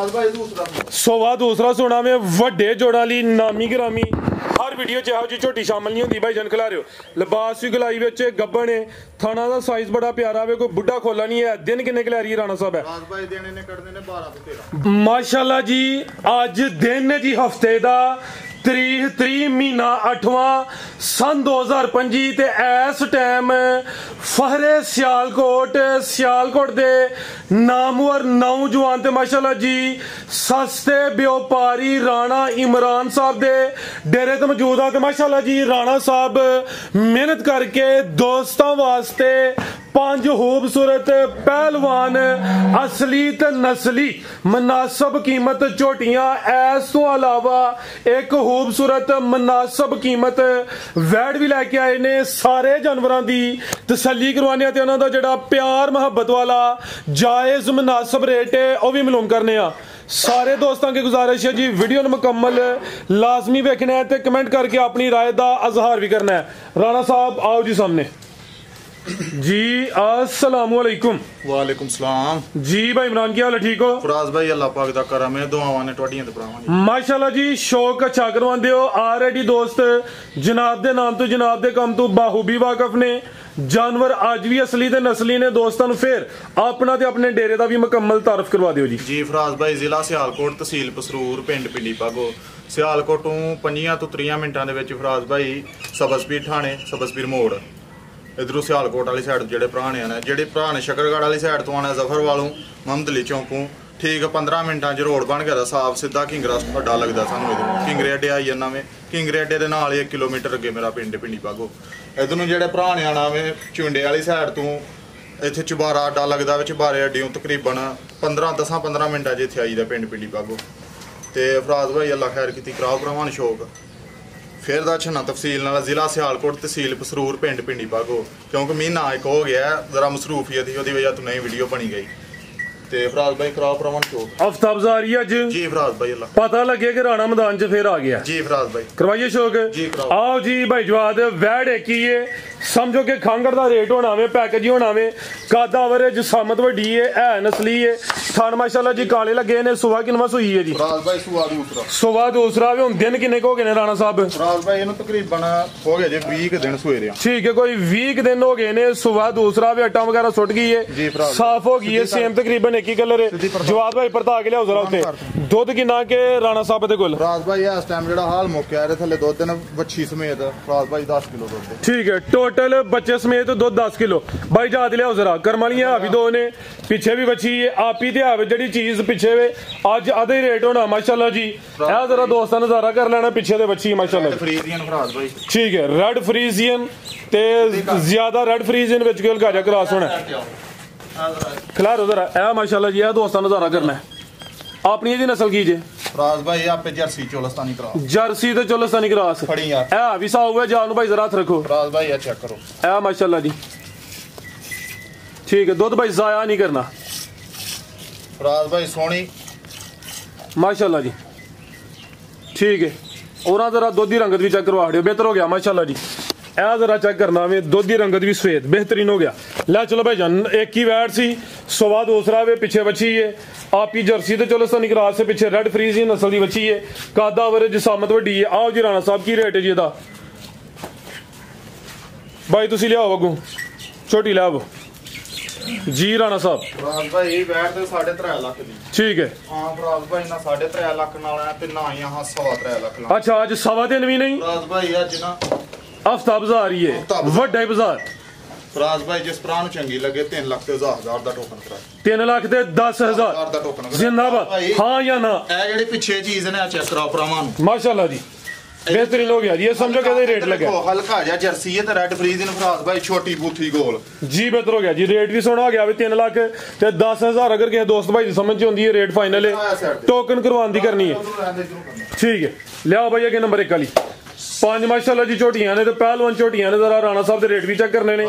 सोवा दूसरा सोना में वड्डे जोड़ा ली नामी गिरामी हर वीडियो च जी झोटी शामिल नहीं होती भाई जन खिला रहे हो लिबास भी गलाई बिच गब्बन है थाना का साइज बड़ा प्यारा वे कोई बुढ़ा खोला नहीं है दिन किन्ने खिलारी राणा साहब है माशाल्लाह जी अज दिन जी हफ्ते का तरीक महीना 8वां सन 2025 ते इस टाइम फहरे सियालकोट दे नामवर नौजवान ते माशाल्लाह जी सस्ते व्यापारी राणा इमरान साहब दे डेरे ते मौजूद आ ते माशाल्लाह जी राणा साहब मेहनत करके दोस्तों वास्ते 5 खूबसूरत पहलवान असली ते नस्ली मुनासिब कीमत झोटियां इस तो अलावा एक खूबसूरत मुनासिब कीमत वैड भी लैके आए ने सारे जानवरों की तसल्ली करवाने ते उन्हों दा जिहड़ा प्यार मुहब्बत वाला जायज़ मुनासिब रेट है वह भी मालूम करने आ सारे दोस्तों की गुजारिश है जी वीडियो ने मुकम्मल लाजमी देखना है ते कमेंट करके अपनी राय का इजहार भी करना है। राणा साहब आओ जी सामने जी अस्सलाम वालेकुम। वालेकुम सलाम जी भाई इमरान की हाल है ठीक हो? फराज भाई अल्लाह पाक दा करम है दुआवां ने टोडियां ते भरावां दी माशाल्लाह जी शौक अच्छा करवांदे हो ऑलरेडी दोस्त जनाब दे नाम तो जनाब दे काम तो बाखूबी वाकफ ने जानवर आज भी असली ते नस्ली ने दोस्तों फिर अपना ते अपने डेरे का भी मुकम्मल तारफ करवा दियो जी। जी फराज भाई जिला सियालकोट तहसील पसरूर पिंड पिंडी पागो सियालकोट तो 5 ਤੋਂ 30 ਮਿੰਟਾਂ ਦੇ ਵਿੱਚ फराज भाई सबसपीर थाने सबसपीर मोड़ इधरों सियालकोट वाली साइड जेडे भरा ने जेडे भरा ने शकरगढ़ वाली साइड तो आने जफर वालों मोहम्मद अली चौकों ठीक 15 मिनटा च रोड बन गया साफ सीधा किंगरा अड्डा लगता सानू इधर किंगरे अड्डे आई जाना में किंगरे अड्डे के नाल 1 किलोमीटर अगे मेरा पिंड पिंडी पागो इधरों जेडे भरा ने आना में चुंडे वाली साइड तो इतने चबारा अड्डा लगता वे चबारे अड्डियों तकरीबन 10-15 मिनटा च इतने आई दा पिंड पिंडी पागो तो फराज भाई अल्लाह खैर की कराओ भरावान शौक फिर दर्शना तफसील नाल जिला सियालकोट तहसील पसरूर पिंड पिंडी पागो क्योंकि महीना एक हो गया जरा मसरूफियत थी वजह तो नई वीडियो बनी गई ते फराज भाई कराओ प्रमाण शौक आफ्ताब ज़ारी अज जी फराज भाई अल्लाह पता लगे कि राणा मैदान च फिर आ गया जी फराज भाई करवाइए शौक जी कराओ आओ जी भाई जवाद वैड एक ही है समझो कि खांगड़ का रेट होना वे पैकेज ही होना वे कादा अवरेज सामत वड्डी है नस्ली है थान माशाल्लाह जी काले लगे ने सुबह किनवा सुई है जी फराज भाई सुबह दूसरा वे हुन दिन किन्ने हो गए ने राणा साहब? फराज भाई इनु तकरीबन हो गए जी 20 दिन सोए रहे ठीक है कोई 20 दिन हो गए ने सुबह दूसरा वे अट्टा वगैरह सुट गई है साफ हो गई है सेम तकरीबन एक ही कलर है जवाब भाई परता के लियाओ जरा उत्ते दुध किन्ना के राणा साहब दे कोल? फराज भाई इस टाइम जेड़ा हाल मुक्या रे थल्ले दुध ने बच्ची समेत फराज भाई 10 किलो दुध ठीक है टोटल बच्चे समेत दुध 10 किलो भाई जात लियाओ जरा करमालियां भी दो ने पीछे भी बची है आप ही ते जेड़ी चीज पीछे वे आज आधा ही रेट होना माशाल्लाह जी ए जरा दोस्तां नजारा कर लेना पीछे दे बची माशाल्लाह फ्रीजियन फराज भाई ठीक है रेड फ्रीजियन ते ज्यादा रेड फ्रीजियन विच कोई गाजा क्रॉस होना खिलारो जरा ए माशाल्लाह जी ए दोस्तां नजारा करना है अपनी जी नस्ल की जे फराज भाई आपे जर्सी चोलस्तानी क्रॉस जर्सी ते चोलस्तानी क्रॉस खड़ी यार ए भी सा हुआ जान भाई जरा हाथ रखो फराज भाई चेक करो ए माशाल्लाह जी ठीक है दुध भाई जाया नहीं करना फराज भाई सोनी माशाल्लाह जी ठीक है और जरा दुध की रंगत भी चेक करवा दियो बेहतर हो गया माशाल्लाह जी ए जरा चेक करना वे दुध की रंगत भी सफेद बेहतरीन हो गया ला चलो भाई जान एक ही वैट सी सुबह दूसरा वे पीछे बची है आप ही जर्सी तो चलो सनी क्रॉस से पीछे रेड फ्रीजी नस्ल की बची है कादा अवरेज सामत वड्डी है आओ जी राणा साहब की रेट है जी दा भाई तुसी लियाओ अगू छोटी लियाओ जी राणा साहब फराज भाई बैठ ते 3.5 लाख दी ठीक है हां फराज भाई ना 3.5 लाख नाल है ते ना यहां 3.5 लाख ला अच्छा आज 3.5 भी नहीं फराज भाई आज ना आफ्ताब बाजार ही है वड्डा बाजार फराज भाई जिस प्राण चंगी लगे 3 लाख ते 1000 दा टोकन करा 3 लाख ते 10,000 दा टोकन जिंदाबाद हां या ना ए जेडी पीछे चीज ने चेक कराओ प्रमाण माशाल्लाह जी बेहतरीन हो गया ये समझो कि रेट लगा हल्का जा जर्सी है ते रेड फ्रीजियन फराज भाई छोटी बूथी गोल जी बेहतर हो गया जी रेट भी सोना हो गया 3 लाख ते 10,000 अगर किसी दोस्त भाई समझ च होंदी है रेट फाइनल है टोकन करवान दी करनी है ठीक है लियाओ भाई अगे नंबर 1 वाली 5 माशाल्लाह जी झोटियां ने ते पहलवान झोटियां ने जरा राणा साहब दे रेट भी चेक करने ने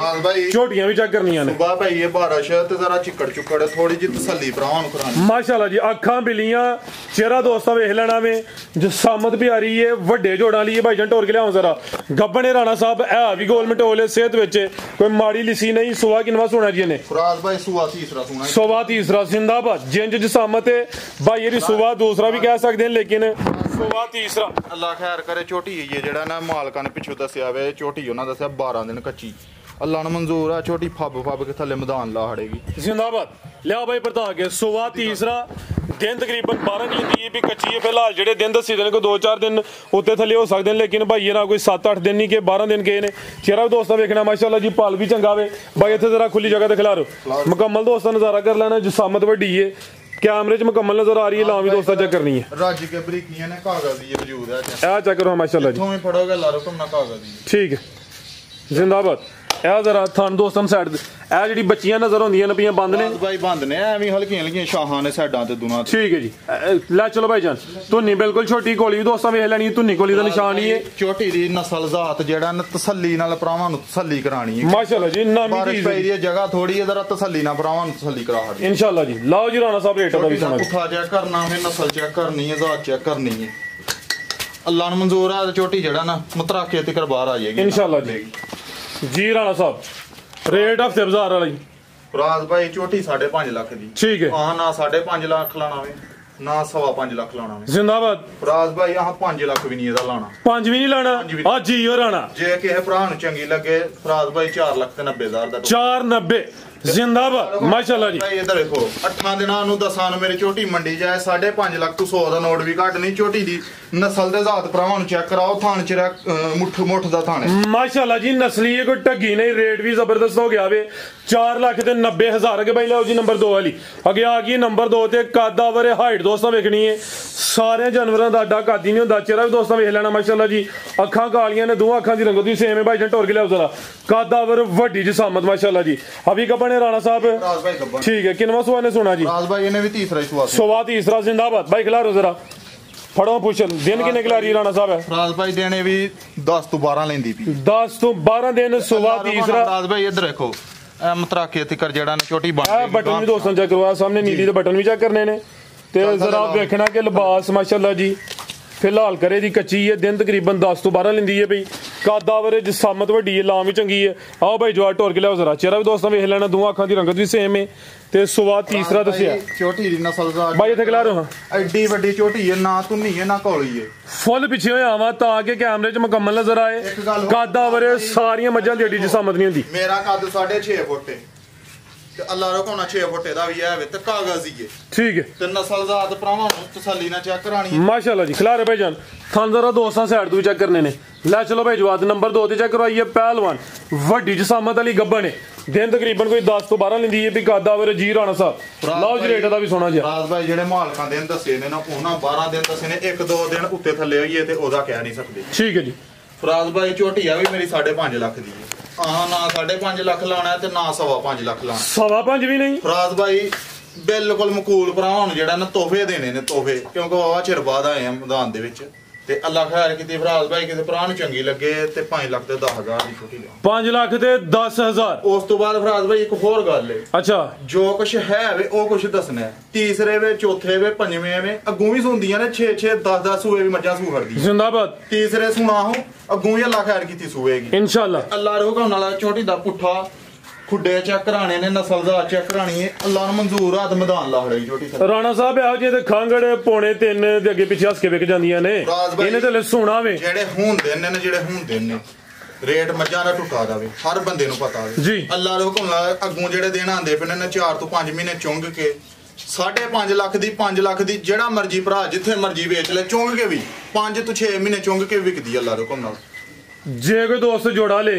झोटियां भी चेक करनियां ने सुबह भाई ये बारिश ते जरा चिकड़ चुकड़ थोड़ी जी तसल्ली भरावां नु करानी माशाल्लाह जी अखां बिलियां चेहरा दोस्तों वेख लेना वे जसामत प्यारी है वड्डे जोड़ा लिए भाईजान टोर के लियाओ जरा गब्बन राणा साहब है भी गोल मटोल सेहत विच कोई माड़ी लिसी नहीं सुवा किनवा सोना जी ने फराज भाई सुवा तीसरा सोना सुवा तीसरा जिंदाबाद जिंज जसामत है भाई ये सुवा दूसरा भी कह सकते हैं लेकिन सुवा तीसरा अल्लाह खैर करे झोटी ये जेड़ा ना मालका ने पिछू दसिया वे झोटी उन्होंने दसिया 12 दिन कच्ची अल्लाह ने मंजूर है छोटी फब के थले मैदान ला हड़ेगी जिंदाबाद लिया भाई प्रता के सुवा तीसरा दिन तकरीबन 12 नहीं दी भी कच्ची है फिलहाल जेडे दिन दसी देने को 2-4 दिन उत्ते थले हो सकते हैं लेकिन भाई ये ना कोई 7-8 दिन नहीं के 12 दिन के ने चेहरा भी दोस्तों वेखना माशाल्लाह जी पाल भी चंगा वे भाई इत्थे जरा खुली जगह ते खिलारो मुकम्मल दोस्तों नजारा कर लेना जसामत वड्डी है कैमरे च मुकम्मल नजर आ रही है लाम भी दोस्तों चेक करनी है राजी के बरीकियां ने कागज ये वजूद है ए चेक करो माशाल्लाह जी तुम फड़ोगे लारो तुम ना कागज ठीक है जिंदाबाद ਇਹ ਜ਼ਰਾ ਥਣ ਦੋਸਤਾਂ ਸਾਈਡ ਇਹ ਜਿਹੜੀ ਬੱਚੀਆਂ ਨਜ਼ਰ ਆਉਂਦੀਆਂ ਨੇ ਪਈਆਂ ਬੰਦ ਨੇ ਭਾਈ ਬੰਦ ਨੇ ਐਵੇਂ ਹਲਕੀਆਂ ਹਲਕੀਆਂ ਸ਼ਾਹਾਂ ਨੇ ਸਾਈਡਾਂ ਤੇ ਦੋਨਾਂ ਤੇ ਠੀਕ ਹੈ ਜੀ ਲੈ ਚਲੋ ਭਾਈ ਜਾਨ ਧੁੰਨੀ ਬਿਲਕੁਲ ਛੋਟੀ ਕੋਲੀ ਵੀ ਦੋਸਤਾਂ ਵੇਖ ਲੈਣੀ ਧੁੰਨੀ ਕੋਲੀ ਦਾ ਨਿਸ਼ਾਨ ਹੀ ਹੈ ਛੋਟੀ ਦੀ ਨਸਲ ਜ਼ਾਤ ਜਿਹੜਾ ਨਾ ਤਸੱਲੀ ਨਾਲ ਭਰਾਵਾਂ ਨੂੰ ਤਸੱਲੀ ਕਰਾਣੀ ਹੈ ਮਾਸ਼ਾਅੱਲਾ ਜੀ ਨਾਮੀ ਚੀਜ਼ ਹੈ ਇਹ ਜਗ੍ਹਾ ਥੋੜੀ ਹੈ ਜ਼ਰਾ ਤਸੱਲੀ ਨਾਲ ਭਰਾਵਾਂ ਨੂੰ ਤਸੱਲੀ ਕਰਾ ਹੜ ਇਨਸ਼ਾਅੱਲਾ ਜੀ ਲਾਓ ਜੀ ਰਾਣਾ ਸਾਹਿਬ ਰੇਟ ਦਾ ਵੀ ਸਮਝ ਉਠਾ ਚੈੱਕ ਕਰਨਾ ਹੈ ਨਸਲ ਚੈੱਕ ਕਰਨੀ ਹੈ ਜ਼ਾਤ ਚੈੱਕ ਕਰਨੀ ਹੈ ਅੱਲਾਹ ਨੂੰ ਮਨਜ਼ੂਰ ਆ ਛੋਟੀ ਜਿਹੜਾ ਨਾ ਮਤਰਾਕੇ ਤੇ ਬਾਹਰ ਆ ਜਾਏਗੀ ਇਨਸ਼ਾਅੱਲਾ ਜੀ ਰਾਣਾ ਸਾਹਿਬ रेट हफ्ते बाजार वाला फराज भाई चोटी 5.5 लाख दी ठीक है हाँ ना 5.5 लाख लाना वे ना 5.5 लाख लाना वे जिंदाबाद फराज भाई यहाँ 5 लाख भी नहीं लाना 5 भी नहीं लाना हाँ जी और आना जे किसी भरा चंगी लगे फराज भाई 4,90,000 दा 490 जिंदाबाद माशाल्लाह जी इधर देखो 8 दिनां नु 10 नु मेरी चोटी मंडी जाए 5.5 लाख तो 100 दा नोट भी घट नहीं चोटी दी नस्ल दे जात भरावां नु चेक कराओ थान च मुठ दा थान माशाल्लाह जी नस्ली है कोई टगी नहीं रेट भी जबरदस्त हो गया वे 4,90,000 के भाई लो जी नंबर 2 वाली अगे आ गई नंबर 2 ते कादावर हाइट दोस्तों वेखनी है सारे जानवरों दा अड्डा कादी नहीं हुंदा चेहरा भी दोस्तों वेख लेना माशाल्लाह जी अखां कालियां ने दो अखां दी रंगत भी सेम है भाई जान टोर के लियाओ जरा कादावर वड्डी जसामत माशाल्लाह जी अभी कपने राणा साहब ठीक है किनवा सुवा ने सुना जी राज भाई ने भी तीसरा ही सुवा तीसरा जिंदाबाद भाई खिलारो जरा फड़ो पूछन दिन किने खिला रही राणा साहब है राज भाई देने भी 10 तो 12 लेंदी पी 10 तो 12 दिन सुवा तीसरा राज भाई इधर देखो मतराके तिकर जेड़ा ना छोटी बन बटन भी दोस्तों चेक करवा सामने नीली दे बटन भी चेक करने ने ते जरा देखना कि लिबास माशाल्लाह जी फिलहाल करे दी कच्ची है दिन तकरीबन 10 तो 12 लेंदी है भाई कादावर जसामत वड्डी है लाम भी चंगी है आओ भाई जवाब टोर के लियाओ जरा चेहरा भी दोस्तों वेख लेना दो अखां दी रंगत भी सेम है ते सुवा तीसरा दसिया छोटी दी नस्ल दा भाई इथे खिला रहा एडी बड़ी छोटी है ना तुन्नी है ना कोली है फुल पीछे होया आवा ताकि कैमरे च मुकम्मल नजर आए कादावर सारियां मज्जां दी एडी जसामत नहीं हुंदी मेरा कद 6.5 फुट है ते अल्लाह रखोना 6 फुट दा भी है ते कागज ही है ठीक है ते नस्ल जात भरावां नु तसल्ली ना चेक करानी है माशाल्लाह जी खिला रहे भाई जान थान जरा दोस्तां साइड तो चेक करने ने ले चलो भाई जवाब नंबर 2 ते चेक करवाइए पहलवान वड्डी जसामत वाली गब्बन है दिन तकरीबन कोई 10 तो 12 लेंदी है भी कादावर जी राणा साहब लाओ जी रेट दा भी सोना जी राज भाई जेडे मालकां दिन दसे ने ना ਉਹਨਾਂ 12 दिन दसे ने 1-2 दिन ਉੱਤੇ ਥੱਲੇ ਹੋਈਏ ਤੇ ਉਹਦਾ ਕਹਿ ਨਹੀਂ ਸਕਦੇ ठीक है जी फराज भाई झोटी आ भी मेरी 5.5 लाख दी है हाँ ना 5.5 लाख लाना है ते ना 5.5 लाख लाना 5.5 भी नहीं फराज भाई बिल्कुल मकूल भरावां ਨੂੰ ਜਿਹੜਾ ਨਾ ਤੋਹਫੇ ਦੇਣੇ ਨੇ ਤੋਹਫੇ ਕਿਉਂਕਿ ਵਾਵਾ ਚਿਰ ਬਾਅਦ ਆਏ ਆ ਮੈਦਾਨ ਦੇ ਵਿੱਚ ਤੇ ਅੱਲਾ ਖੈਰ ਕੀਤੀ ਫਰਾਜ ਭਾਈ ਕਿਸੇ ਭਰਾ ਨੂੰ ਚੰਗੀ ਲੱਗੇ ਤੇ 5 ਲੱਖ ਤੇ 10,000 ਦੀ ਛੋਟੀ ਲਿਆ 5 ਲੱਖ ਤੇ 10,000 ਉਸ ਤੋਂ ਬਾਅਦ ਫਰਾਜ ਭਾਈ ਇੱਕ ਹੋਰ ਗੱਲ ਹੈ ਅੱਛਾ ਜੋ ਕੁਛ ਹੈ ਵੇ ਉਹ ਕੁਛ ਦੱਸਣਾ ਹੈ ਤੀਸਰੇ ਵੇ ਚੌਥੇ ਵੇ ਪੰਜਵੇਂ ਵੇ ਅੱਗੋਂ ਵੀ ਸੁਣਦੀਆਂ ਨੇ 6-6 10-10 ਸੂਏ ਵੀ ਮੱਝਾਂ ਸੂ ਖੜਦੀ ਜ਼ਿੰਦਾਬਾਦ ਤੀਸਰੇ ਸੁਣਾ ਹੋ ਅੱਗੋਂ ਵੀ ਅੱਲਾ ਖੈਰ ਕੀਤੀ ਸੂਏਗੀ ਇਨਸ਼ਾਅੱਲਾ ਅੱਲਾ ਰੋਗਾ ਨਾਲ ਛੋਟੀ ਦਾ ਪੁੱਠਾ खुडे चेक कराने ने नस्ल दा चेक करानी है अल्लाह ने मंजूर आ मैदान ला खड़े छोटी राणा साहब आओ जे ते खांगड़ पौने 3 दे अगे पीछे हस के विक जांदियां ने इने ते सोना वे जेड़े हुंदे ने जेड़े हुंदे ने रेट मज्जां दा टुटा जावे हर बंदे नु पता है जी अल्लाह दे हुक्म नाल अगों जेड़े दिन आंदे पे ने 4 तो 5 महीने चुंग के 5.5 लाख दी 5 लाख दी जेड़ा मर्जी भरा जिथे मर्जी बेच ले चुंग के भी 5 तो 6 महीने चुंग के विकदी अल्लाह दे हुक्म नाल जे कोई दोस्त जोड़ा ले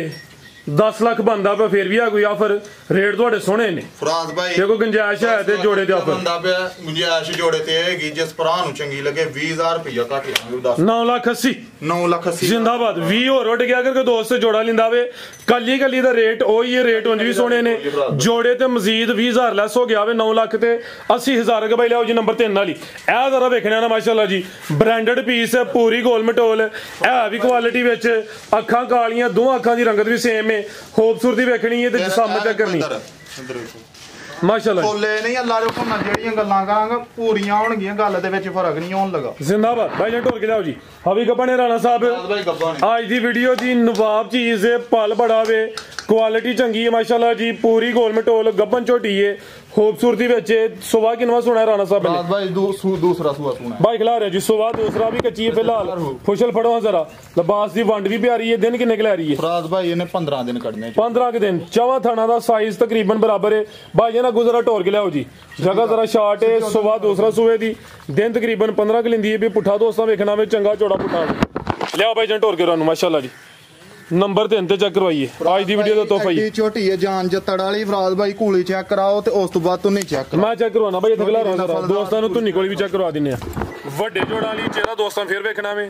10 लाख बनदा पे फिर भी आ कोई ऑफर रेट थोड़े सोने ने फराज भाई देखो गुंजाइश है ते जोड़े ते ऑफर बनदा पे गुंजाइश जोड़े ते हैगी जिस भरा नु चंगी लगे 20000 रुपया घट लांगे 10 9,80,000 जिंदाबाद 20 और उठ गया अगर कोई दोस्त जोड़ा लिंदा वे कली कली दा रेट ओही है रेट उंज भी सोने ने जोड़े ते मजीद 20000 लेस हो गया वे 9 लाख ते 80,000 के भाई लियाओ जी नंबर 3 वाली ए जरा देखने ना माशाल्लाह जी ब्रांडेड पीस है पूरी गोल मटोल है भी क्वालिटी विच अखां कालियां दो अखां दी रंगत भी सेम खूबसूरती वेखनी है ते जसामत चेक करनी ਮਾਸ਼ਾਅੱਲਾ ਖੋਲੇ ਨਹੀਂ ਅੱਲਾ ਦੇ ਹੁਕਮ ਨਾਲ ਜਿਹੜੀਆਂ ਗੱਲਾਂ ਕਰਾਂਗਾ ਪੂਰੀਆਂ ਹੋਣਗੀਆਂ ਗੱਲ ਦੇ ਵਿੱਚ ਫਰਕ ਨਹੀਂ ਹੋਣ ਲੱਗਾ जिंदाबाद भाई जान ढोल के लाओ जी हवी गब्बा ने राणा साहब ਭਾਈ ਗੱਬਾ ਨੇ आज दी वीडियो दी नवाब चीज है पल बड़ा वे क्वालिटी चंगी है माशाल्लाह जी पूरी गोल मटोल गब्बन झोटी है खूबसूरती ਵਿੱਚ सुबह किनवा सुना है राणा साहब ने भाई दूसरा सुआ सुना भाई खिला रहे जी सुबह दूसरा भी कच्ची है फिलहाल फुशल फड़ो जरा लिबास दी वंड भी प्यारी है दिन किन्ने खिला रही है फराज भाई ਇਹਨੇ 15 ਦਿਨ ਕੱਢਨੇ 15 के दिन चवा थाना ਦਾ साइज तकरीबन बराबर है भाई ना गुजरा टोर के लियाओ जी जगह जरा शार्ट है सुबह दूसरा सुबह दी दिन तकरीबन 15 के लिंदी है भी पुठा दोस्तां वेखना में चंगा चौड़ा पुठा लियाओ भाई जान टोर के रानू माशाल्लाह जी नंबर 3 ਤੇ ਚੈੱਕ ਕਰਵਾਈਏ ਅੱਜ ਦੀ ਵੀਡੀਓ ਦਾ ਤੋਹਫਾ ਜੀ ਛੋਟੀ ਹੈ ਜਾਨ ਜੱਤੜ ਵਾਲੀ ਫਰਾਜ਼ ਭਾਈ ਕੂਲੀ ਚੈੱਕ ਕਰਾਓ ਤੇ ਉਸ ਤੋਂ ਬਾਅਦ ਤੁੰਨੀ ਚੈੱਕ ਮੈਂ ਚੈੱਕ ਕਰਵਾਉਣਾ ਭਾਈ ਇੱਥੇ ਖਿਲਾ ਰਹਾ ਦੋਸਤਾਂ ਨੂੰ ਧੁੰਨੀ ਕੋਲੀ ਵੀ ਚੈੱਕ ਕਰਵਾ ਦਿੰਨੇ ਆ ਵੱਡੇ ਜੋੜਾਂ ਵਾਲੀ ਚਿਹਰਾ ਦੋਸਤਾਂ ਫੇਰ ਵੇਖਣਾ ਵੇ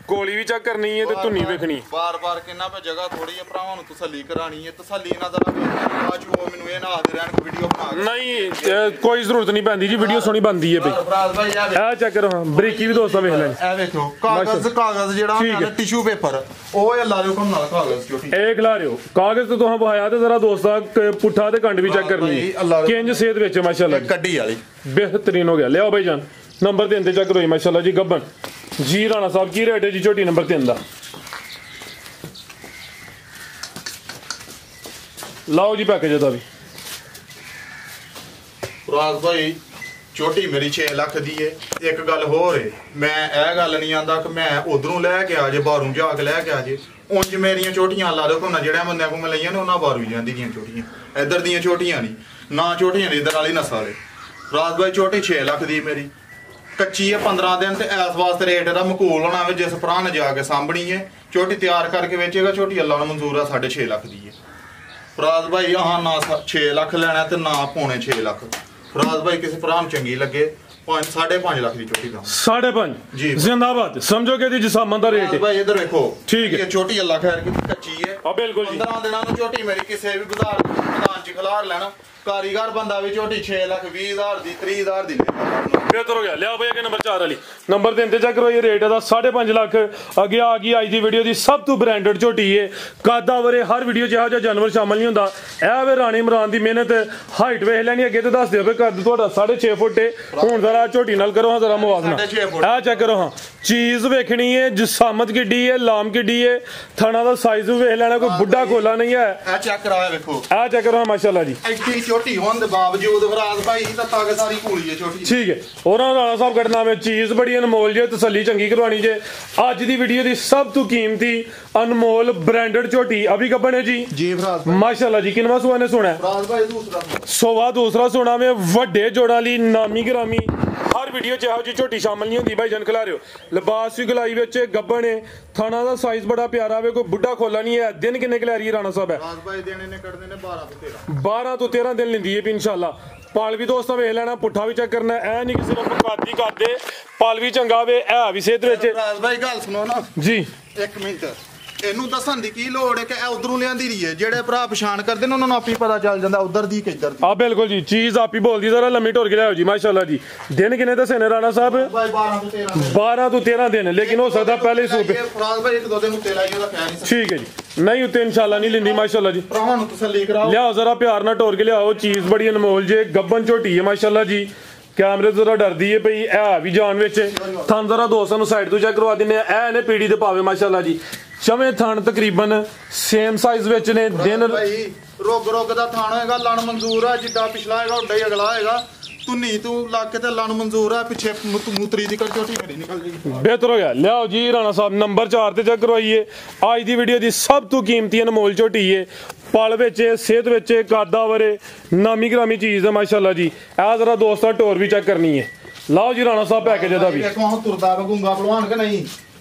ਕੋਲੀ ਵੀ ਚੈੱਕ ਕਰਨੀ ਹੈ ਤੇ ਧੁੰਨੀ ਵੇਖਣੀ ਬਾਰ-ਬਾਰ ਕਿੰਨਾ ਪੇ ਜਗ੍ਹਾ ਥੋੜੀ ਹੈ ਭਰਾਵਾਂ ਨੂੰ ਤਸੱਲੀ ਕਰਾਣੀ ਹੈ ਤਸੱਲੀ ਨਾਲ ਜ਼ਰਾ ਬਾਅਦ ਉਹ ਮੈਨੂੰ ਇਹ ਨਾ ਆਖਦੇ ਰਹਿਣ ਕਿ ਵੀਡੀਓ ਬਣਾ ਨਹੀਂ ਕੋਈ ਜ਼ਰੂਰਤ ਨਹੀਂ ਪੈਂਦੀ ਜੀ ਵੀਡੀਓ ਸੋਹਣੀ ਬਣਦੀ ਹੈ ਬਈ ਫਰਾਜ਼ ਭਾਈ ਇਹ ਚੈੱਕ ਕਰੋ ਬਰੀਕੀ ਵੀ ਦੋਸਤਾਂ ਵੇਖ ਲੈਣ ਇਹ ਵੇਖੋ ਕਾਗਜ਼ ਜਿਹੜਾ ਹੁੰਦਾ ਟਿਸ਼ੂ ਪੇਪਰ ਉਹ ਅੱਲਾ ਦੇ ਹੁਕਮ ਨਾਲ ਕਾਗਜ਼ ਛੋਟੀ ਇਹ ਖਿਲਾ ਰਿਓ ਕਾਗਜ਼ ਤੇ ਤੁਹਾਂ ਬਹਾਇਆ ਤੇ ਜ਼ਰਾ ਦੋਸਤਾਂ ਪੁੱਠਾ ਤੇ ਕੰਡ ਵੀ ਚੈੱਕ ਕਰਨੀ ਕਿੰਜ ਸੇਧ ਵਿੱਚ ਮਾਸ਼ਾਅੱਲਾ ਕੱਢੀ ਵਾਲੀ बेहतरीन हो गया ले आओ भाई जान नंबर 3 ते चेक करो माशाल्लाह जी गब्बन जी राणा साहब की रेट है जी छोटी नंबर 3 दा लाओ जी पैकेज दा भी ਫਰਾਜ਼ ਭਾਈ ਛੋਟੀ ਮੇਰੀ 6 ਲੱਖ ਦੀ ਏ ਇੱਕ ਗੱਲ ਹੋਰ ਏ ਮੈਂ ਇਹ ਗੱਲ ਨਹੀਂ ਆਂਦਾ ਕਿ ਮੈਂ ਉਧਰੋਂ ਲੈ ਕੇ ਆ ਜੇ ਬਾਹਰੋਂ ਜਾ ਕੇ ਲੈ ਕੇ ਆ ਜੇ ਉਂਝ ਮੇਰੀਆਂ ਛੋਟੀਆਂ ਲਾ ਦੋ ਕੋਨਾ ਜਿਹੜਿਆਂ ਬੰਦਿਆਂ ਕੋਲ ਮੈਂ ਲਈਆਂ ਨੇ ਉਹਨਾਂ ਬਾਹਰੋਂ ਹੀ ਜਾਂਦੀ ਦੀਆਂ ਛੋਟੀਆਂ ਇੱਧਰ ਦੀਆਂ ਛੋਟੀਆਂ ਨਹੀਂ ਨਾ ਛੋਟੀਆਂ ਨੇ ਇੱਧਰ ਵਾਲੀ ਨਸਲ ਵਾਲੇ ਫਰਾਜ਼ ਭਾਈ ਛੋਟੀ 6 ਲੱਖ ਦੀ ਮੇਰੀ ਕੱਚੀ ਹੈ 15 ਦਿਨ ਤੇ ਇਸ ਵਾਸਤੇ ਰੇਟ ਇਹਦਾ ਮਕੂਲ ਹੋਣਾ ਵੇ ਜਿਸ ਭਰਾ ਨੇ ਜਾ ਕੇ ਸਾਂਭਣੀ ਹੈ ਛੋਟੀ ਤਿਆਰ ਕਰਕੇ ਵੇਚੇਗਾ ਛੋਟੀ ਅੱਲਾ ਨੂੰ ਮਨਜ਼ੂਰ ਆ 6.5 ਲੱਖ ਦੀ ਹੈ ਫਰਾਜ਼ ਭਾਈ ਆਹ ਨਾ 6 ਲੱਖ ਲੈਣਾ ਤੇ ਨਾ ਪੌਣੇ 6 ਲੱਖ ਫਰਾਜ਼ ਭਾਈ ਕਿਸੇ ਭਰਾ ਨੂੰ ਚੰਗੀ ਲੱਗੇ 5.5 ਲੱਖ ਦੀ ਛੋਟੀ ਦਾ 5.5 ਜੀ जिंदाबाद समझो कि जी जिसामन दा रेट है ਭਾਈ ਇਧਰ ਵੇਖੋ ਠੀਕ ਹੈ ਇਹ ਛੋਟੀ ਅੱਲਾ ਖੈਰ ਕੀ ਕੱਚੀ ਹੈ ਆ ਬਿਲकुल जी 15 ਦਿਨਾਂ ਨੂੰ ਛੋਟੀ ਮੇਰੀ ਕਿਸੇ ਵੀ ਬਾਜ਼ਾਰ ਮੈਦਾਨ ਚ ਖਿਲਾਰ ਲੈਣਾ ਕਾਰੀਗਰ ਬੰਦਾ ਵੀ ਛੋਟੀ 6 ਲੱਖ 20,000 ਦੀ 30,000 ਦੀ बेहतर हो गया ले आओ भाई अगे नंबर 4 वाली नंबर 3 ते चेक करो ये रेट है 5.5 लाख अगे आ गई आज दी वीडियो दी सब तो ब्रांडेड झोटी है कादा वरे हर वीडियो च जो जानवर शामिल नहीं होंदा ए वे राणी इमरान दी मेहनत हाइट वेख लैनी अगे ते दस दिओ वे कद ਤੁਹਾਡਾ 6.5 फुट है हुन जरा झोटी नाल करो हां जरा मुवाजना आ चेक करो हां चीज वेखनी है जिसामत किड्डी है लाम किड्डी है थाना दा साइज भी वेख लेना कोई बुड्ढा कोला नहीं है ਇਹ ਚੈੱਕ ਕਰਾਇਆ ਵੇਖੋ आ चेक करो माशाल्लाह जी ਐਡੀ ਛੋਟੀ ਹੋਣ ਦੇ ਬਾਵਜੂਦ ਫਰਾਜ਼ ਭਾਈ ਤਾਂ ਤਾਕਤ ਸਾਰੀ ਕੂਲੀ ਹੈ ਛੋਟੀ ठीक है और राणा साहब कटना में चीज बड़ी अनमोल जे तसल्ली चंगी करवानी जे आज दी वीडियो दी सब तो कीमती अनमोल ब्रांडेड झोटी अभी गब्बन है जी फराज माशाल्लाह जी किनवा सुआ ने सुना है फराज भाई दूसरा सोवा दूसरा सुना में वड्डे जोड़ा ली नामी गिरामी हर वीडियो च जी झोटी शामिल नहीं होंदी भाई जन खिला रहे हो लिबास भी गलाई विच गब्बन है थाना दा साइज बड़ा प्यारा वे कोई बुड्ढा खोला नहीं है दिन किन्ने खिला रही है राणा साहब है फराज भाई देने ने कटने ने 12 ਤੋਂ 13 12 ਤੋਂ 13 दिन लिंदी है इंशाल्लाह पाल भी दोस्तों वेख लेना पुट्ठा भी चेक करना है नहीं कि सिर्फ कादी करदे पाल भी चंगा वे है भी सेहत विच फराज भाई ਗੱਲ ਸੁਣੋ ਨਾ जी 1 ਮਿੰਟ ਇਹਨੂੰ ਦੱਸਣ ਦੀ ਕੀ ਲੋੜ ਹੈ ਕਿ ਇਹ ਉਧਰੋਂ ਲਿਆਂਦੀ ਰਹੀ ਹੈ ਜਿਹੜੇ ਭਰਾ ਪਛਾਣ ਕਰਦੇ ਨੇ ਉਹਨਾਂ ਨੂੰ ਆਪੀ ਪਤਾ ਚੱਲ ਜਾਂਦਾ ਉਧਰ ਦੀ ਕਿੱਧਰ ਦੀ हाँ बिल्कुल जी चीज आप ही बोल दी जरा लम्मी टोर के लियाओ जी माशाल्लाह जी दिन किन्ने दसे ने राणा साहब ਭਾਈ 12 ਤੋਂ 13 12 ਤੋਂ 13 दिन लेकिन हो सकता पहले सूप ਫਰਾਜ਼ ਭਾਈ ਇੱਕ ਦੋ ਦਿਨ ਉੱਤੇ ਲਾਈਏ ਉਹਦਾ ਖਿਆਲ ਨਹੀਂ ठीक है जी नहीं उत्ते इंशाल्लाह नहीं लिंदी माशाल्लाह जी ਭਰਾਵਾਂ ਨੂੰ ਤਸੱਲੀ ਕਰਾਓ लियाओ जरा प्यार ना टोर के लियाओ चीज बड़ी अनमोल जे गब्बन झोटी है माशाल्लाह जी कैमरे तो जरा डरदी है भई है भी जान विच थान जरा दोस्तां नु साइड तो चेक करवा दिन्ने ए ने पीड़ी ते पावे माशाल्लाह जी चवे थान तकरीबन सेम साइज विच ने दिन ਭਾਈ ਰੋਗ ਦਾ ਥਾਣ ਹੋਏਗਾ ਲਣ ਮਨਜ਼ੂਰ ਆ ਜਿੱਦਾਂ ਪਿਛਲਾ ਹੈਗਾ ਉੱਡਾ ਹੀ ਅਗਲਾ ਹੋਏਗਾ ਧੁੰਨੀ ਤੂੰ ਲੱਗ ਕੇ ਤੇ ਲਣ ਮਨਜ਼ੂਰ ਆ ਪਿੱਛੇ ਮੂਤਰੀ ਦੀ ਕੜਚੋਟੀ ਮੇਰੀ ਨਿਕਲ ਜਾਏਗੀ बेहतर हो गया लियाओ जी राणा साहब नंबर 4 ते चेक करवाइए आज दी वीडियो दी सब तो कीमती अनमोल झोटी है पल विच सेहत विच कादा वरे नामी ग्रामी चीज है माशाल्लाह जी आ जरा दोस्तां टोर भी चेक करनी है लाओ जी राणा साहब पैकेज दा भी ਦੇਖੋ ਹੁਣ ਤੁਰਦਾ ਵਗੂੰਗਾ ਭਲਵਾਨ ਕਿ नहीं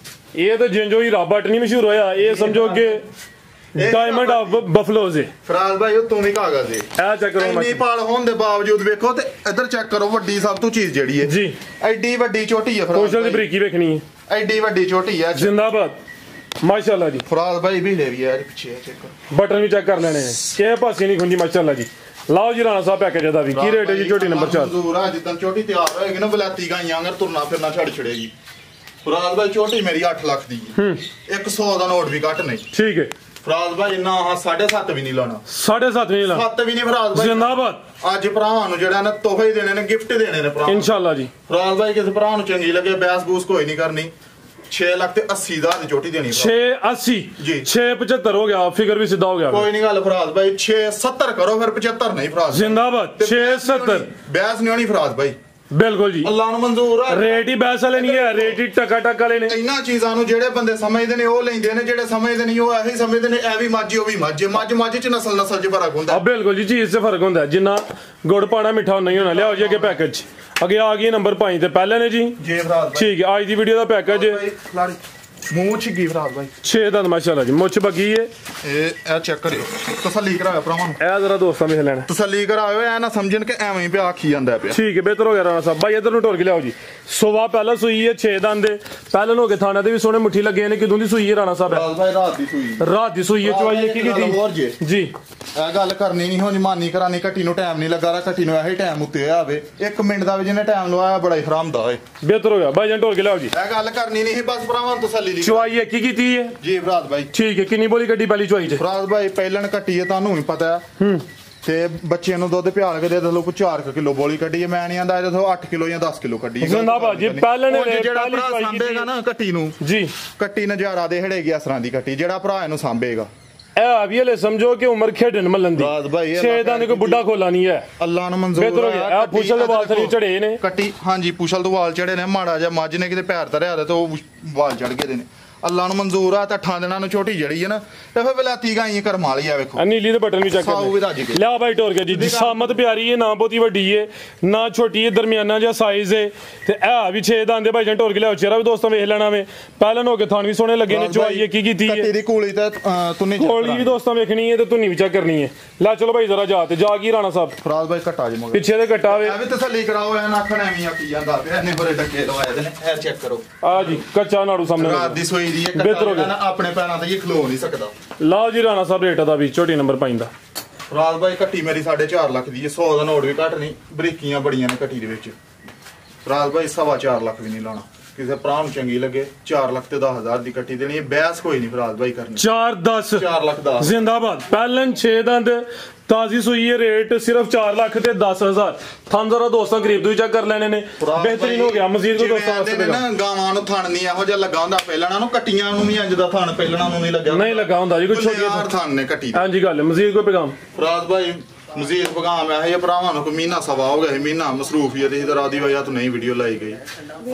ये तो जिंजो ही राबट नहीं मशहूर होया ये समझो कि डायमंड ऑफ बफलोज है ਫਰਾਜ਼ ਭਾਈ ਉਹ ਤੂੰ ਵੀ ਕਾਗਜ਼ ਦੇ ए चेक करो ਇੰਨੀ ਪਾਲ ਹੋਣ ਦੇ ਬਾਵਜੂਦ ਵੇਖੋ ਤੇ ਇੱਧਰ ਚੈੱਕ ਕਰੋ ਵੱਡੀ ਸਭ ਤੋਂ ਚੀਜ਼ ਜਿਹੜੀ ਹੈ जी ਐਡੀ ਵੱਡੀ ਛੋਟੀ ਹੈ ਫਰਾਜ਼ कोशल दी बरीकी देखनी है ਐਡੀ ਵੱਡੀ ਛੋਟੀ ਹੈ जिंदाबाद माशाल्लाह जी ਫਰਾਜ਼ ਭਾਈ ਵੀ ਲੈ ਵੀ ਹੈ ਪਿੱਛੇ ਚੈੱਕ ਕਰੋ बटन भी चेक कर लेने हैं के पासी नहीं खुंदी माशाल्लाह जी लाओ जी राणा साहब पैकेज दा भी की रेट है जी छोटी नंबर 4 ਮਨਜ਼ੂਰ ਆ ਜਿੱਦਾਂ ਛੋਟੀ ਤਿਆਰ ਹੋਏਗੀ ਨਾ ਬਲਾਤੀ ਗਾਈਆਂ ਅਗਰ ਤੁਰਨਾ ਫਿਰਨਾ ਛੱਡ ਛੜੇਗੀ ਫਰਾਜ਼ ਭਾਈ ਛੋਟੀ ਮੇਰੀ 8 ਲੱਖ ਦੀ ਹੈ 100 ਦਾ ਨੋਟ ਵੀ ਘੱਟ ਨਹੀਂ ठीक है ਫਰਾਜ਼ ਭਾਈ ਨਾ 7.5 ਵੀ ਨਹੀਂ ਲਾਣਾ 7.5 ਨਹੀਂ ਲਾ 7 ਵੀ ਨਹੀਂ ਫਰਾਜ਼ ਭਾਈ ਜ਼ਿੰਦਾਬਾਦ ਅੱਜ ਭਰਾਵਾਂ ਨੂੰ ਜਿਹੜਾ ਨਾ ਤੋਹਫੇ ਦੇਣੇ ਨੇ ਗਿਫਟ ਦੇਣੇ ਨੇ ਭਰਾ ਇਨਸ਼ਾਅੱਲਾ ਜੀ ਫਰਾਜ਼ ਭਾਈ ਕਿਸੇ ਭਰਾ ਨੂੰ ਚੰਗੀ ਲੱਗੇ ਬੈਸ ਬੂਸ ਕੋਈ ਨਹੀਂ ਕਰਨੀ 6 ਲੱਖ ਤੇ 80 ਹਜ਼ਾਰ ਦੀ ਚੋਟੀ ਦੇਣੀ 680 ਜੀ 675 ਹੋ ਗਿਆ ਫਿਗਰ ਵੀ ਸਿੱਧਾ ਹੋ ਗਿਆ ਕੋਈ ਨਹੀਂ ਗੱਲ ਫਰਾਜ਼ ਭਾਈ 670 ਕਰੋ ਫਿਰ 75 ਨਹੀਂ ਫਰਾਜ਼ ਜ਼ਿੰਦਾਬਾਦ 670 ਬੈਸ ਨਹੀਂ ਹੋਣੀ ਫਰਾਜ਼ ਭਾਈ ਬਿਲਕੁਲ ਜੀ ਅੱਲਾਹ ਨੂੰ ਮਨਜ਼ੂਰ ਆ ਰੇਟ ਹੀ ਬੈਸ ਵਾਲੇ ਨਹੀਂ ਹੈ ਰੇਟ ਹੀ ਟਕਾ ਵਾਲੇ ਨੇ ਇਹਨਾਂ ਚੀਜ਼ਾਂ ਨੂੰ ਜਿਹੜੇ ਬੰਦੇ ਸਮਝਦੇ ਨੇ ਉਹ ਲੈਂਦੇ ਨੇ ਜਿਹੜੇ ਸਮਝਦੇ ਨਹੀਂ ਉਹ ਇਹੀ ਸਮਝਦੇ ਨੇ ਐ ਵੀ ਮਾਝੀ ਉਹ ਵੀ ਮਾਝੇ ਮੱਝ ਚ ਨਸਲ ਚ ਫਰਕ ਹੁੰਦਾ ਬਿਲਕੁਲ ਜੀ ਚੀਜ਼ 'ਚ ਫਰਕ ਹੁੰਦਾ ਜਿੰਨਾ ਗੁੜ ਪਾਣਾ ਮਿੱਠਾ ਨਹੀਂ ਹੋਣਾ ਲਿਆਓ ਜੀ ਅੱਗੇ ਪੈਕੇਜ 'ਚ ਅੱਗੇ ਆ ਗਈ ਨੰਬਰ 5 ਤੇ ਪਹਿਲੇ ਨੇ ਜੀ ਠੀਕ ਹੈ ਅੱਜ ਦੀ ਵੀਡੀਓ ਦਾ ਪੈਕੇਜ ਮੂੰਹ ਚ ਕੀ ਫਰਾਜ਼ ਭਾਈ 6 ਦਾ ਮਾਸ਼ਾਅੱਲਾ ਜੀ ਮੁੱਛ ਬੱਗੀ ਏ ਇਹ ਚੈੱਕ ਕਰਿਓ ਤਸੱਲੀ ਕਰਾਓ ਭਰਾਵਾਂ ਨੂੰ ਇਹ ਜ਼ਰਾ ਦੋਸਤਾਂ ਵੇਖ ਲੈਣਾ ਤਸੱਲੀ ਕਰਾਓ ਐ ਨਾ ਸਮਝਣ ਕਿ ਐਵੇਂ ਹੀ ਪਿਆ ਆਖੀ ਜਾਂਦਾ ਪਿਆ ਠੀਕ ਹੈ ਬਿਹਤਰ ਹੋ ਗਿਆ ਰਾਣਾ ਸਾਹਿਬ ਭਾਈ ਇਧਰ ਨੂੰ ਟੋਰ ਕੇ ਲਿਆਓ ਜੀ ਸੋਵਾ ਪਹਿਲਾਂ ਸੂਈ ਹੈ 6 ਦੰਦ ਦੇ ਪਹਿਲਾਂ ਹੋ ਕੇ ਥਾਣਾ ਤੇ ਵੀ ਸੋਹਣੇ ਮੁੱਠੀ ਲੱਗੇ ਨੇ ਕਿਦੋਂ ਦੀ ਸੂਈ ਹੈ ਰਾਣਾ ਸਾਹਿਬ ਫਰਾਜ਼ ਭਾਈ ਰਾਤ ਦੀ ਸੂਈ ਰਾਤ ਦੀ ਸੂਈ ਹੈ ਚਵਾਈ ਕੀ ਕੀਤੀ ਜੀ ਇਹ ਗੱਲ ਕਰਨੀ ਨਹੀਂ ਹੁਣ ਮਾਨੀ ਕਰਾਨੀ ਘੱਟੀ ਨੂੰ ਟਾਈਮ ਨਹੀਂ ਲੱਗਾ ਰਾ ਘੱਟੀ ਨੂੰ ਇਹੀ ਟਾਈਮ ਉੱਤੇ ਆਵੇ 1 ਮਿੰਟ ਦਾ ਵੀ ਜਿਹਨੇ ਟਾਈਮ ਲਵਾਇਆ ਬੜਾ ਹੀ ਹਰਾਮਦਾ ਓਏ ਬਿਹਤਰ ਹੋ ਗਿਆ ਭਾਈ ਜਨ ਟੋਰ ਕੇ ਲਿਆਓ ਜੀ ਇਹ ਗੱਲ ਕਰਨੀ ਨਹੀਂ ਬਸ ਭਰਾਵਾਂ ਨੂੰ ਤਸੱਲੀ ਦੀ ਚਵਾਈ ਕੀ ਕੀਤੀ ਹੈ ਜੀ ਫਰਾਜ਼ ਭਾਈ ਠੀਕ ਹੈ ਕਿੰਨੀ ਬੋਲੀ ਗੱਡੀ ਪਹਿਲੀ ਚਵਾਈ 'ਚ ਫਰਾਜ਼ ਭਾਈ ਪਹਿਲਣ ਘੱਟੀ ਹੈ ਤੁਹਾਨੂੰ ਵੀ ਪਤਾ ਹੈ ਤੇ ਬੱਚਿਆਂ ਨੂੰ ਦੁੱਧ ਪਿਆਲ ਕੇ ਦੇ ਦੋ 4 ਕਿਲੋ ਬੋਲੀ ਕੱਢੀ ਹੈ ਮੈਂ ਨਹੀਂ ਆਂਦਾ ਇਹਦੇ 8 ਕਿਲੋ ਜਾਂ 10 ਕਿਲੋ ਕੱਢੀ ਹੈ ਜ਼ਿੰਦਾਬਾਦ ਜੀ ਪਹਿਲਣ ਜਿਹੜਾ ਭਰਾ ਸਾਂਭੇਗਾ ਨਾ ਕੱਟੀ ਨੂੰ ਜੀ ਕੱਟੀ ਨਜ਼ਾਰਾ ਦੇ ਹੜੇਗੀ ਅਸਰਾਂ ਦੀ ਕੱਟੀ ਜਿਹੜਾ ਭਰਾ ਇਹਨੂੰ ਸਾਂਭੇਗਾ ਇਹ ਵੀ ਹਲੇ ਸਮਝੋ ਕਿ ਉਮਰ ਖੇਡਣ ਮੱਲਣ ਦੀ ਫਰਾਜ਼ ਭਾਈ 6 ਦਾ ਕੋਈ ਬੁੱਢਾ ਖੋਲਾ ਨਹੀਂ ਹੈ ਅੱਲਾਹ ਨੂੰ ਮਨਜ਼ੂਰ ਬਿਹਤਰ ਹੋ ਗਿਆ ਇਹ ਪੁੱਛਲ ਦੇ ਵਾਲ ਥਲੀ ਚੜੇ ਨੇ ਕੱਟੀ ਹਾਂਜੀ ਪੁੱਛਲ ਤੋਂ ਵਾਲ ਚੜੇ ਨੇ ਮਾੜਾ ਜਿਹਾ ਮੱਝ ਨੇ ਕਿਤੇ ਪੈਰ ਧਰਿਆ ਤੇ ਉਹ ਵਾਲ ਚੜ ਗਏ ਦੇ ਨੇ ਅੱਲਾਹ ਨੂੰ ਮਨਜ਼ੂਰ ਆ ਤਾਂ 8 ਦਿਨਾਂ ਨੂੰ ਛੋਟੀ ਜੜੀ ਹੈ ਨਾ ਤੇ ਫਿਰ ਬਲਾਤੀ ਗਾਈਆਂ ਕਰਮਾ ਲਈ ਆ ਵੇਖੋ ਨੀਲੀ ਦੇ ਬਟਨ ਵੀ ਚੈੱਕ ਸਾਊ ਵੀ ਰੱਜ ਕੇ ਲਿਆ ਬਾਈ ਟੋਰ ਕੇ ਜੀ ਸਾਮਤ ਪਿਆਰੀ ਹੈ ਨਾ ਬਹੁਤੀ ਵੱਡੀ ਹੈ ਨਾ ਛੋਟੀ ਹੈ ਦਰਮਿਆਨਾ ਜਿਹਾ ਸਾਈਜ਼ ਹੈ ਤੇ ਇਹ ਵੀ 6 ਦੰਦ ਦੇ ਭਾਈ ਜਨ ਟੋਰ ਕੇ ਲਿਆਓ ਚਿਹਰਾ ਵੀ ਦੋਸਤਾਂ ਵੇਖ ਲੈਣਾ ਵੇ ਪਹਿਲਾਂ ਹੋ ਕੇ ਥਾਣ ਵੀ ਸੋਹਣੇ ਲੱਗੇ ਨੇ ਚਵਾਈ ਕੀ ਕੀਤੀ ਹੈ ਤੇਰੀ ਕੋਲੀ ਤੇ ਤੁੰਨੀ ਕੋਲੀ ਵੀ ਦੋਸਤਾਂ ਵੇਖਣੀ ਹੈ ਤੇ ਤੁੰਨੀ ਵੀ ਚੈੱਕ ਕਰਨੀ ਹੈ ਲੈ ਚਲੋ ਭਾਈ ਜ਼ਰਾ ਜਾ ਤੇ ਜਾ ਕੀ ਰਾਣਾ ਸਾਹਿਬ ਫਰਾਜ਼ ਭਾਈ ਘਟਾ ਜੇ ਮਗਰ ਪਿੱਛੇ ਦੇ ਘਟਾ ਵੇ ਇਹ ਵੀ ਤਸੱਲੀ ਕਰਾਓ ਐ ਨਾਖਣ ਐਵੇਂ ਆਖੀ ਜਾਂਦਾ ਪਿਆ ਇਹਨੇ ਬਰੇ ਡੱਕੇ ਲਵਾਏ ਦੇ ਨੇ ਇਹ ਚੈੱਕ ਕਰੋ ਆ ਜੀ ਕੱਚਾ ਨਾੜੂ ਸਾਹਮਣੇ ਰਾਤ ਦੀ ਸੋਈ ਦੀ ਇਹ ਬਿਹਤਰ ਹੋ ਗਿਆ ਆਪਣੇ ਪੈਰਾਂ ਤੇ ਇਹ ਖਲੋ ਨਹੀਂ ਸਕਦਾ ਲਓ ਜੀ ਰਾਣਾ ਸਾਹਿਬ ਰੇਟ ਦਾ ਵੀ ਝੋਟੀ ਨੰਬਰ 5 ਦਾ ਫਰਾਜ਼ ਭਾਈ ਕੱਟੀ ਮੇਰੀ 4.5 ਲੱਖ ਦੀ ਹੈ 100 ਦਾ ਨੋਟ ਵੀ ਘੱਟ ਨਹੀਂ ਬਰੀਕੀਆਂ ਬੜੀਆਂ ਨੇ ਕੱਟੀ ਦੇ ਵਿੱਚ ਫਰਾਜ਼ ਭਾਈ 4.5 ਲੱਖ ਵੀ ਨਹੀਂ ਲਾਣਾ ਕਿਸੇ ਭਰਾ ਨੂੰ ਚੰਗੀ ਲੱਗੇ 4 ਲੱਖ ਤੇ 10,000 ਦੀ ਕੱਟੀ ਦੇਣੀ ਹੈ ਬੈਸ ਕੋਈ ਨਹੀਂ ਫਰਾਜ਼ ਭਾਈ ਕਰਨੀ 4 ਲੱਖ 10 ਜ਼ਿੰਦਾਬਾਦ ਪਹਿਲਨ 6 ਦੰਦ ਤਾਜ਼ੀ ਸੂਈ ਹੈ ਰੇਟ ਸਿਰਫ 4 ਲੱਖ ਤੇ 10,000 ਥਾਂ ਜ਼ਰਾ ਦੋਸਤਾਂ ਕਰੀਬ ਤੋਂ ਵੀ ਚੈੱਕ ਕਰ ਲੈਣੇ ਨੇ ਬਿਹਤਰੀਨ ਹੋ ਗਿਆ ਮਜ਼ੀਦ ਕੋ ਦੋਸਤਾਂ ਵਾਸਤੇ ਨਾ ਗਾਵਾਂ ਨੂੰ ਥਣ ਨਹੀਂ ਇਹੋ ਜਿਹਾ ਲੱਗਾ ਹੁੰਦਾ ਪਹਿਲਣਾ ਨੂੰ ਕੱਟੀਆਂ ਨੂੰ ਵੀ ਇੰਜ ਦਾ ਥਣ ਪਹਿਲਣਾ ਨੂੰ ਨਹੀਂ ਲੱਗਾ ਨਹੀਂ ਲੱਗਾ ਹੁੰਦਾ ਜੀ ਕੋਈ ਛੋਟੀ ਥਣ ਨੇ ਕੱਟੀ ਹਾਂਜੀ ਗੱਲ ਮਜ਼ੀਦ ਕੋਈ ਪੈਗਾਮ ਫਰਾਜ਼ ਭਾਈ ਮਜ਼ੀਦ ਪੈਗਾਮ ਹੈ ਇਹ ਭਰਾਵਾਂ ਨੂੰ ਕੋਈ ਮਹੀਨਾ ਸਵਾ ਹੋ ਗਿਆ ਮਹੀਨਾ ਮਸਰੂਫੀਅਤ ਦੀ ਤਰ੍ਹਾਂ ਦੀ ਵਜ੍ਹਾ ਤੋਂ ਨਹੀਂ ਵੀਡੀਓ ਲਾਈ ਗਈ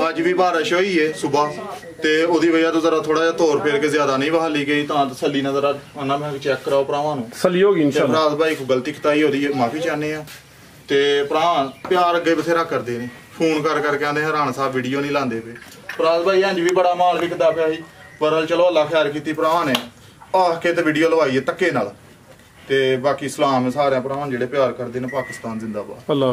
ਅੱਜ ਵੀ ਬਾਰਿਸ਼ ਹੋਈ ਹੈ ਸਵੇਰ ਤੇ ਉਹਦੀ ਵਜ੍ਹਾ ਤੋਂ ਜ਼ਰਾ ਥੋੜਾ ਜਿਹਾ ਤੋਰ ਫੇਰ ਕੇ ਜ਼ਿਆਦਾ ਨਹੀਂ ਬਹਾਲੀ ਗਈ ਤਾਂ ਤਸੱਲੀ ਨਾਲ ਜ਼ਰਾ ਆਨਾ ਮੈਂ ਚੈੱਕ ਕਰਾਓ ਭਰਾਵਾਂ ਨੂੰ ਤਸੱਲੀ ਹੋ ਗਈ ਇਨਸ਼ਾਅੱਲਾ ਫਰਾਜ਼ ਭਾਈ ਕੋਈ ਗਲਤੀ ਖਤਾਈ ਉਹਦੀ ਮਾਫੀ ਚਾਹੁੰਦੇ ਆ ਤੇ ਭਰਾ ਪਿਆਰ ਅੱਗੇ ਬਥੇਰਾ ਕਰਦੇ ਨੇ ਫੋਨ ਕਰਕੇ ਆਂਦੇ ਹੈਰਾਨ ਸਾਹਿਬ ਵੀਡੀਓ ਨਹੀਂ ਲਾਉਂਦੇ ਪਏ ਫਰਾਜ਼ ਭਾਈ ਇੰਜ ਵੀ ਬੜਾ ਮਾਲ ਵਿਕਦਾ ਪਿਆ ਸੀ ਪਰ ਚਲੋ ਅੱਲਾ ਖੈਰ ਕੀਤੀ ਭਰਾਵਾਂ ਨੇ ਆਹ ਕੇ ਤੇ ਵੀਡੀਓ ਲਵਾਈਏ ਧੱਕੇ ਨਾਲ ਤੇ ਬਾਕੀ ਸਲਾਮ ਸਾਰਿਆਂ ਭਰਾਵਾਂ ਜਿਹੜੇ ਪਿਆਰ ਕਰਦੇ ਨੇ ਪਾਕਿਸਤਾਨ ਜ਼ਿੰਦਾਬਾਦ ਅੱਲਾਹ